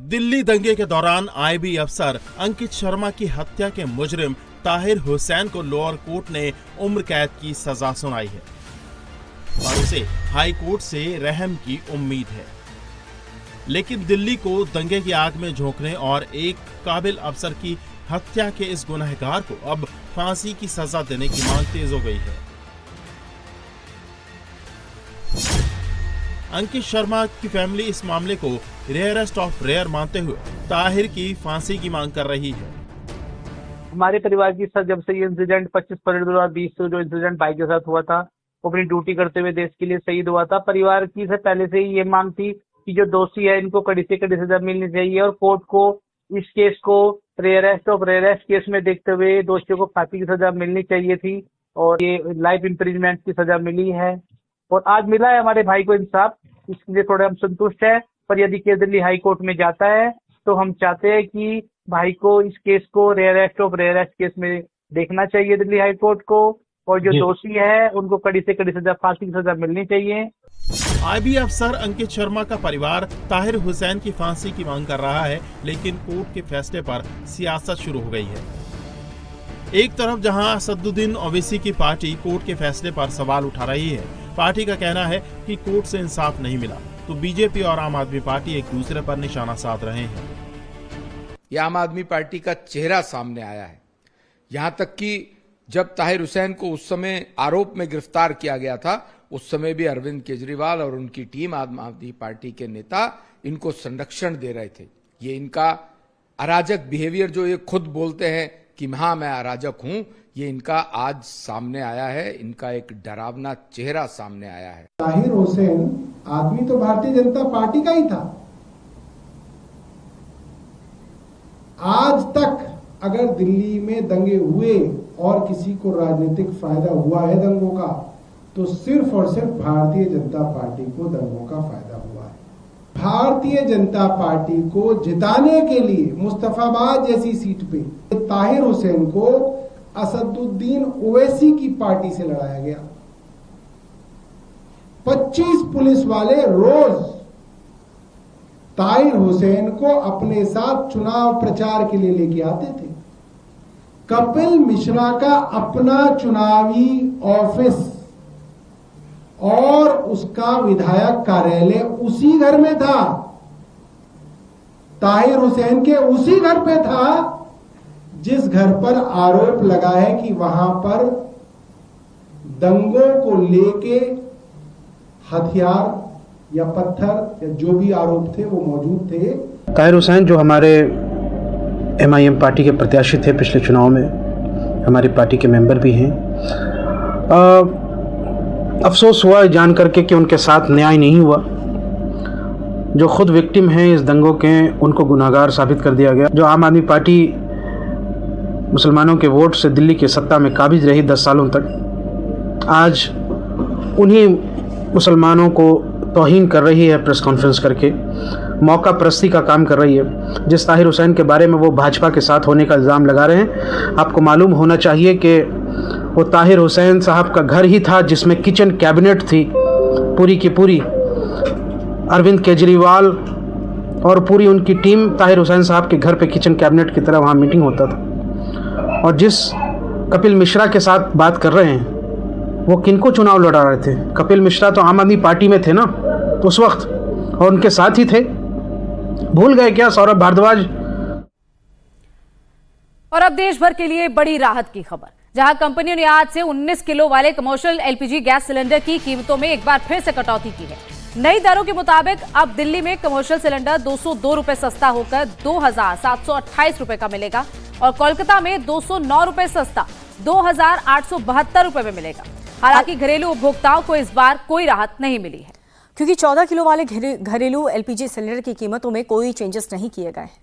दिल्ली दंगे के दौरान आईबी अफसर अंकित शर्मा की हत्या के मुजरिम ताहिर हुसैन को लोअर कोर्ट ने उम्र कैद की सजा सुनाई है और उसे हाई कोर्ट से रहम की उम्मीद है। लेकिन दिल्ली को दंगे की आग में झोंकने और एक काबिल अफसर की हत्या के इस गुनहगार को अब फांसी की सजा देने की मांग तेज हो गई है। अंकित शर्मा की फैमिली इस मामले को रेयरेस्ट ऑफ रेयर मानते हुए ताहिर की फांसी की मांग कर रही है। हमारे परिवार की सर जब से ये इंसिडेंट 25 फरवरी 2020 से जो इंसिडेंट भाई के साथ हुआ था, वो अपनी ड्यूटी करते हुए देश के लिए शहीद हुआ था। परिवार की से पहले से ही ये मांग थी कि जो दोषी है इनको कड़ी से कड़ी सजा मिलनी चाहिए और कोर्ट को इस केस को रेयरेस्ट ऑफ रेयरेस्ट केस में देखते हुए दोषियों को फांसी की सजा मिलनी चाहिए थी और ये लाइफ इम्प्रिजमेंट की सजा मिली है और आज मिला है हमारे भाई को इंसाफ। इसके लिए थोड़े हम संतुष्ट है, पर यदि केस दिल्ली हाई कोर्ट में जाता है तो हम चाहते हैं कि भाई को इस केस को रेयरेस्ट ऑफ रेयरेस्ट केस में देखना चाहिए दिल्ली हाई कोर्ट को और जो दोषी है उनको कड़ी से कड़ी सजा फांसी की सजा मिलनी चाहिए। आईबी अफसर अंकित शर्मा का परिवार ताहिर हुसैन की फांसी की मांग कर रहा है, लेकिन कोर्ट के फैसले पर सियासत शुरू हो गई है। एक तरफ जहां असदुद्दीन ओवैसी की पार्टी कोर्ट के फैसले पर सवाल उठा रही है, पार्टी का कहना है कि कोर्ट से इंसाफ नहीं मिला, तो बीजेपी और आम आदमी पार्टी एक दूसरे पर निशाना साध रहे हैं। यह आम आदमी पार्टी का चेहरा सामने आया है। यहां तक कि जब ताहिर हुसैन को उस समय आरोप में गिरफ्तार किया गया था, उस समय भी अरविंद केजरीवाल और उनकी टीम आम आदमी पार्टी के नेता इनको संरक्षण दे रहे थे। ये इनका अराजक बिहेवियर जो ये खुद बोलते हैं कि हाँ मैं अराजक हूं, ये इनका आज सामने आया है। इनका एक डरावना चेहरा सामने आया है। ताहिर हुसैन आदमी तो भारतीय जनता पार्टी का ही था। आज तक अगर दिल्ली में दंगे हुए और किसी को राजनीतिक फायदा हुआ है दंगों का, तो सिर्फ और सिर्फ भारतीय जनता पार्टी को दंगों का फायदा हुआ है। भारतीय जनता पार्टी को जिताने के लिए मुस्तफाबाद जैसी सीट पे ताहिर हुसैन को असदुद्दीन ओवैसी की पार्टी से लड़ाया गया। 25 पुलिस वाले रोज ताहिर हुसैन को अपने साथ चुनाव प्रचार के लिए लेके आते थे। कपिल मिश्रा का अपना चुनावी ऑफिस और उसका विधायक कार्यालय उसी घर में था, ताहिर हुसैन के उसी घर पे था जिस घर पर आरोप लगा है कि वहां पर दंगों को लेके हथियार या पत्थर या जो भी आरोप थे वो मौजूद थे। ताहिर हुसैन जो हमारे MIM पार्टी के प्रत्याशी थे पिछले चुनाव में, हमारी पार्टी के मेंबर भी हैं। अफसोस हुआ जान करके कि उनके साथ न्याय नहीं हुआ। जो खुद विक्टिम हैं इस दंगों के, उनको गुनाहगार साबित कर दिया गया। जो आम आदमी पार्टी मुसलमानों के वोट से दिल्ली की सत्ता में काबिज रही 10 सालों तक, आज उन्हीं मुसलमानों को तौहीन कर रही है, प्रेस कॉन्फ्रेंस करके मौका परस्ती का काम कर रही है। जिस ताहिर हुसैन के बारे में वो भाजपा के साथ होने का इल्ज़ाम लगा रहे हैं, आपको मालूम होना चाहिए कि वो ताहिर हुसैन साहब का घर ही था जिसमें किचन कैबिनेट थी पूरी की पूरी। अरविंद केजरीवाल और पूरी उनकी टीम ताहिर हुसैन साहब के घर पे किचन कैबिनेट की तरह वहाँ मीटिंग होता था। और जिस कपिल मिश्रा के साथ बात कर रहे हैं, वो किनको चुनाव लड़ा रहे थे? कपिल मिश्रा तो आम आदमी पार्टी में थे ना उस वक्त, और उनके साथ ही थे। भूल गए क्या सौरभ भारद्वाज? और अब देश भर के लिए बड़ी राहत की खबर, जहां कंपनियों ने आज से 19 किलो वाले कमर्शियल LPG गैस सिलेंडर की कीमतों में एक बार फिर से कटौती की है। नई दरों के मुताबिक अब दिल्ली में कमर्शियल सिलेंडर 202 रुपए सस्ता होकर 2,728 रुपए का मिलेगा और कोलकाता में 209 रुपए सस्ता 2,872 रुपए में मिलेगा। हालांकि घरेलू उपभोक्ताओं को इस बार कोई राहत नहीं मिली है, क्योंकि 14 किलो वाले घरेलू LPG सिलेंडर की कीमतों में कोई चेंजेस नहीं किए गए हैं।